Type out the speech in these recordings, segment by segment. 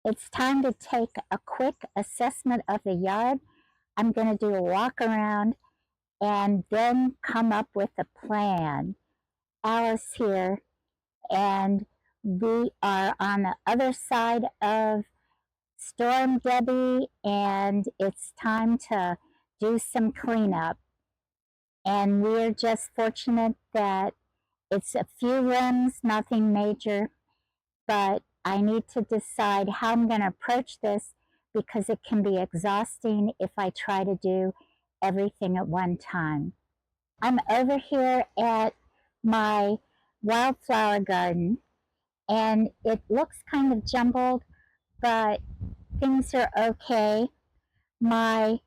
It's time to take a quick assessment of the yard. I'm going to do a walk around and then come up with a plan. Alice here, and we are on the other side of Storm Debbie, and it's time to do some cleanup. And we're just fortunate that it's a few limbs, nothing major, but I need to decide how I'm going to approach this because it can be exhausting if I try to do everything at one time. I'm over here at my wildflower garden, and it looks kind of jumbled, but things are okay. My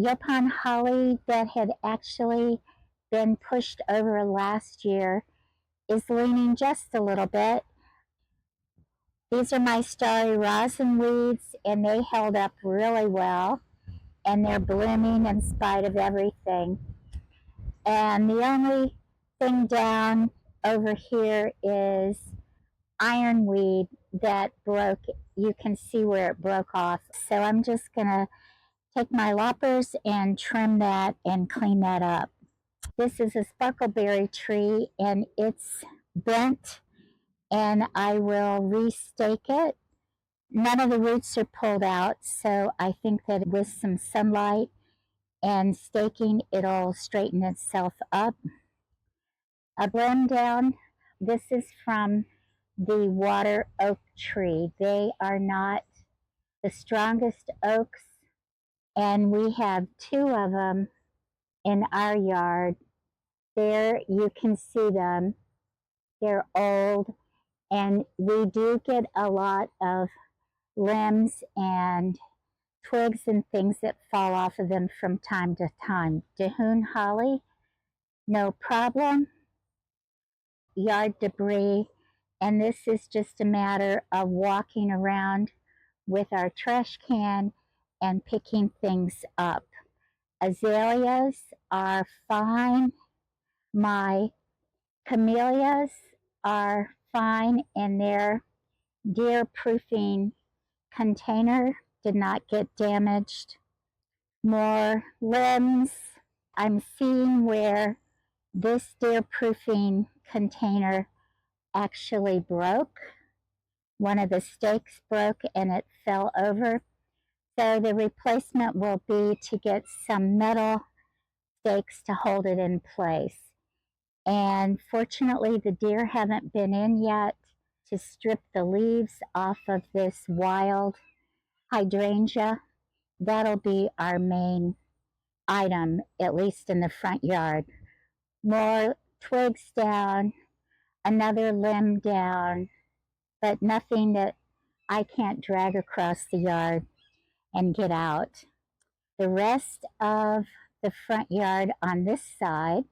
Yopon holly that had actually been pushed over last year is leaning just a little bit. These are my starry rosin weeds, and they held up really well, and they're blooming in spite of everything. And the only thing down over here is ironweed that broke. You can see where it broke off. So I'm just going to take my loppers and trim that and clean that up. This is a sparkleberry tree, and it's bent, and I will restake it. None of the roots are pulled out, so I think that with some sunlight and staking, it'll straighten itself up. A blend down. This is from the water oak tree. They are not the strongest oaks, and we have two of them in our yard. There you can see them. They're old, and we do get a lot of limbs and twigs and things that fall off of them from time to time. Dahoon holly, no problem. Yard debris, and this is just a matter of walking around with our trash can and picking things up. Azaleas are fine. My camellias are fine, and their deer proofing container did not get damaged. More limbs. I'm seeing where this deer proofing container actually broke. One of the stakes broke and it fell over. So the replacement will be to get some metal stakes to hold it in place. And fortunately, the deer haven't been in yet to strip the leaves off of this wild hydrangea. That'll be our main item, at least in the front yard. More twigs down, another limb down, but nothing that I can't drag across the yard and get out. The rest of the front yard on this side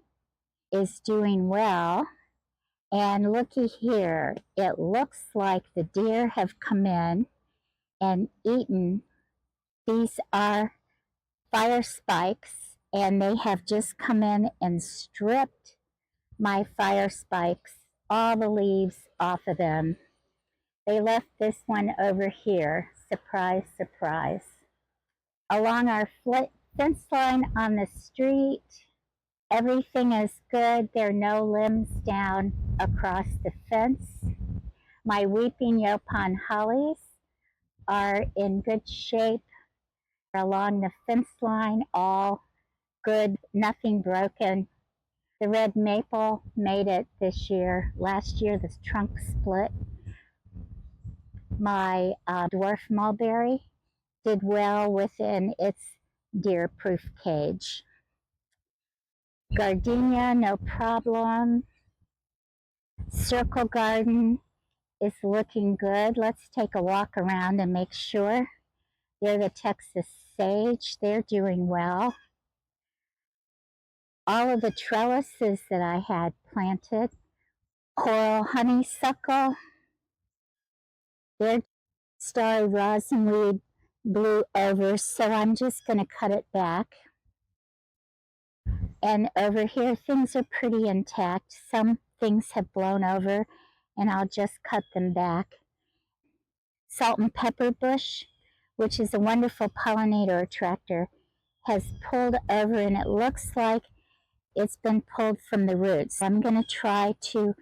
is doing well. And looky here, it looks like the deer have come in and eaten. These are fire spikes, and they have just come in and stripped my fire spikes, all the leaves off of them. They left this one over here. Surprise, surprise. Along our fence line on the street, everything is good. There are no limbs down across the fence. My weeping Yopon hollies are in good shape along the fence line, all good, nothing broken. The red maple made it this year. Last year, the trunk split. My dwarf mulberry did well within its deer-proof cage. Gardenia, no problem. Circle garden is looking good. Let's take a walk around and make sure. They're the Texas sage. They're doing well. All of the trellises that I had planted. Coral honeysuckle. Their starry rosinweed blew over, so I'm just going to cut it back. And over here, things are pretty intact. Some things have blown over, and I'll just cut them back. salt and pepper bush, which is a wonderful pollinator attractor, has pulled over and it looks like it's been pulled from the roots. I'm going to try to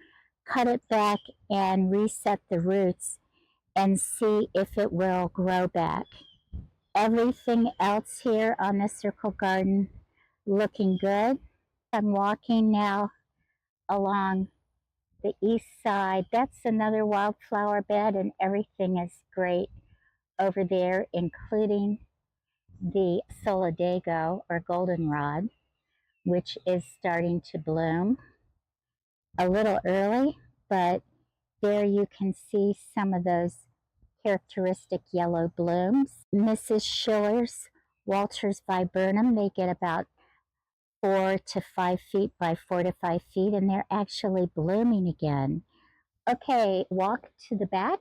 cut it back and reset the roots and see if it will grow back. Everything else here on the circle garden looking good. I'm walking now along the east side. That's another wildflower bed and everything is great over there, including the solidago or goldenrod, which is starting to bloom a little early, but there you can see some of those characteristic yellow blooms. Mrs. Schiller's Walters viburnum, they get about 4 to 5 feet by 4 to 5 feet, and they're actually blooming again. Okay, walk to the back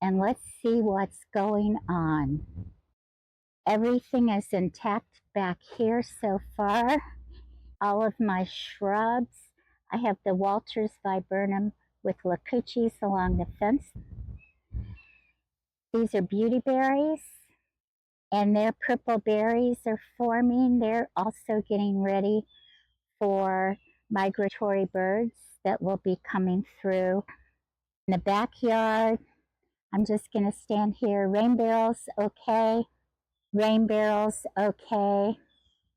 and let's see what's going on. Everything is intact back here so far. All of my shrubs. I have the Walters viburnum with lacuccis along the fence. These are beautyberries, and their purple berries are forming. They're also getting ready for migratory birds that will be coming through. In the backyard, I'm just going to stand here. Rain barrels, okay. Rain barrels, okay.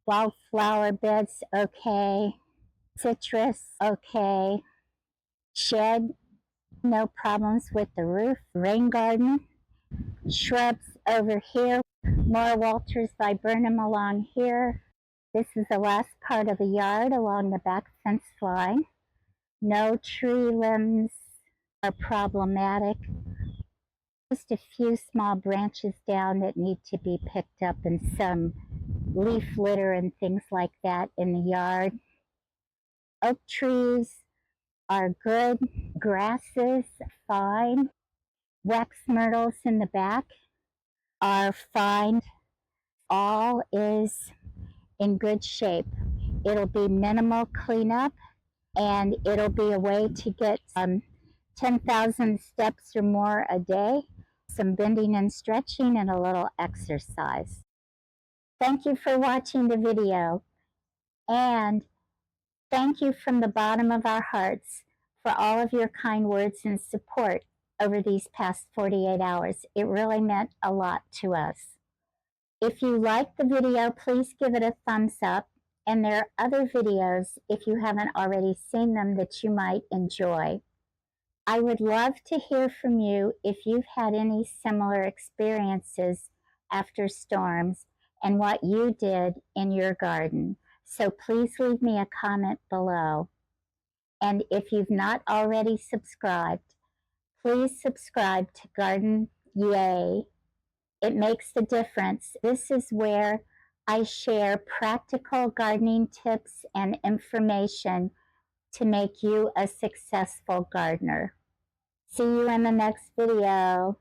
Wildflower beds, okay. Citrus, okay. Shed, no problems with the roof. Rain garden, shrubs over here. More Walters viburnum along here. This is the last part of the yard along the back fence line. No tree limbs are problematic. Just a few small branches down that need to be picked up and some leaf litter and things like that in the yard. Oak trees are good. Grasses, fine. Wax myrtles in the back are fine. All is in good shape. It'll be minimal cleanup, and it'll be a way to get 10,000 steps or more a day, some bending and stretching, and a little exercise. Thank you for watching the video, and thank you from the bottom of our hearts for all of your kind words and support over these past 48 hours. It really meant a lot to us. If you liked the video, please give it a thumbs up. And there are other videos, if you haven't already seen them, that you might enjoy. I would love to hear from you if you've had any similar experiences after storms and what you did in your garden. So please leave me a comment below. And if you've not already subscribed, please subscribe to Garden Yay. It makes a difference. This is where I share practical gardening tips and information to make you a successful gardener. See you in the next video.